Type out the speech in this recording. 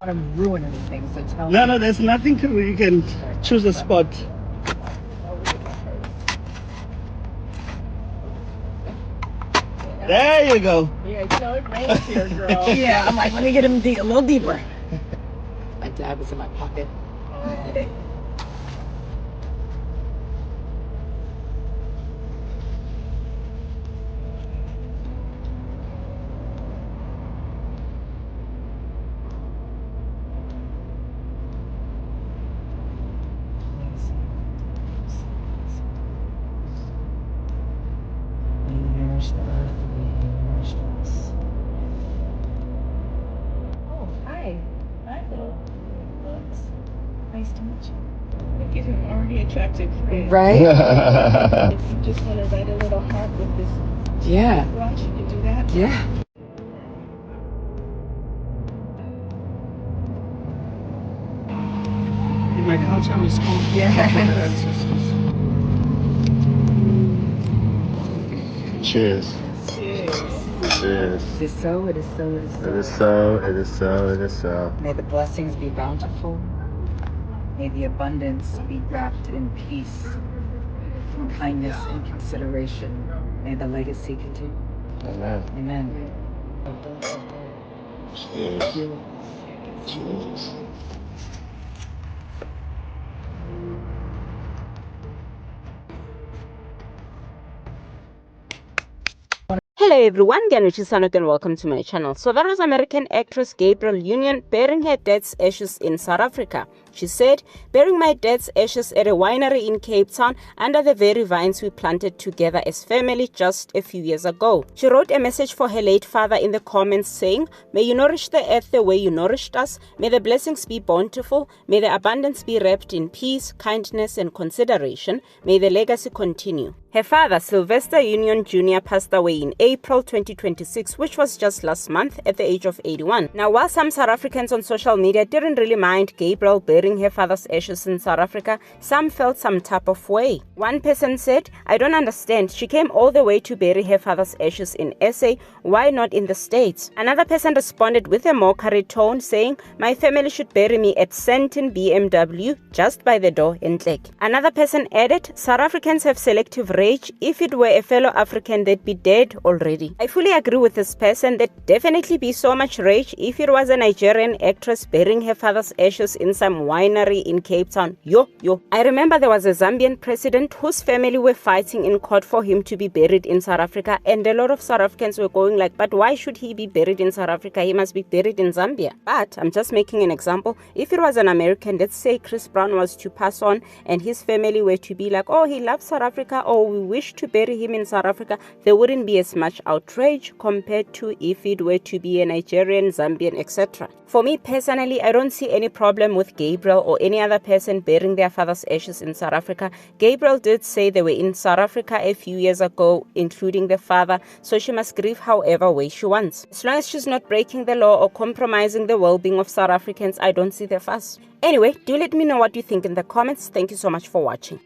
want to ruin anything, so tell me. No, there's nothing to. You can choose a spot. There you go. Yeah, you know it rains here, girl. Yeah, I'm like, let me get him a little deeper. My dad was in my pocket. Oh, hi. Hi, little bugs. Nice to meet you. He's an already attractive friend. Right? If you just want to write a little heart with this brush, you can do that. Yeah. In my culture, I'm school. Cheers. Cheers. It is so, it is so, it is so. It is so, it is so, it is so. May the blessings be bountiful. May the abundance be wrapped in peace, kindness, and consideration. May the legacy continue. Amen. Amen. Cheers. Cheers. Hello everyone, Ganuchi Sanok and welcome to my channel. So that was American actress Gabrielle Union burying her dad's ashes in South Africa. She said, "Burying my dad's ashes at a winery in Cape Town under the very vines we planted together as family just a few years ago." She wrote a message for her late father in the comments saying, "May you nourish the earth the way you nourished us. May the blessings be bountiful. May the abundance be wrapped in peace, kindness and consideration. May the legacy continue." Her father, Sylvester Union Jr., passed away in April 2026, which was just last month at the age of 81. Now, while some South Africans on social media didn't really mind Gabrielle burying her father's ashes in South Africa, some felt some type of way. One person said, "I don't understand. She came all the way to bury her father's ashes in SA. Why not in the States?" Another person responded with a mockery tone saying, "My family should bury me at Sandton BMW, just by the door in Ntlek." Another person added, "South Africans have selective rage. If it were a fellow African, they'd be dead already." I fully agree with this person. There'd definitely be so much rage if it was a Nigerian actress burying her father's ashes in some winery in Cape Town. Yo. I remember there was a Zambian president whose family were fighting in court for him to be buried in South Africa, and a lot of South Africans were going like, "But why should he be buried in South Africa? He must be buried in Zambia." But I'm just making an example. If it was an American, let's say Chris Brown was to pass on and his family were to be like, "Oh, he loves South Africa," or "We wish to bury him in South Africa," there wouldn't be as much outrage compared to if it were to be a Nigerian, Zambian, etc. For me personally, I don't see any problem with Gabrielle or any other person burying their father's ashes in South Africa. Gabrielle did say they were in South Africa a few years ago, including the father, so she must grieve however way she wants. As long as she's not breaking the law or compromising the well-being of South Africans, I don't see the fuss. Anyway, do let me know what you think in the comments. Thank you so much for watching.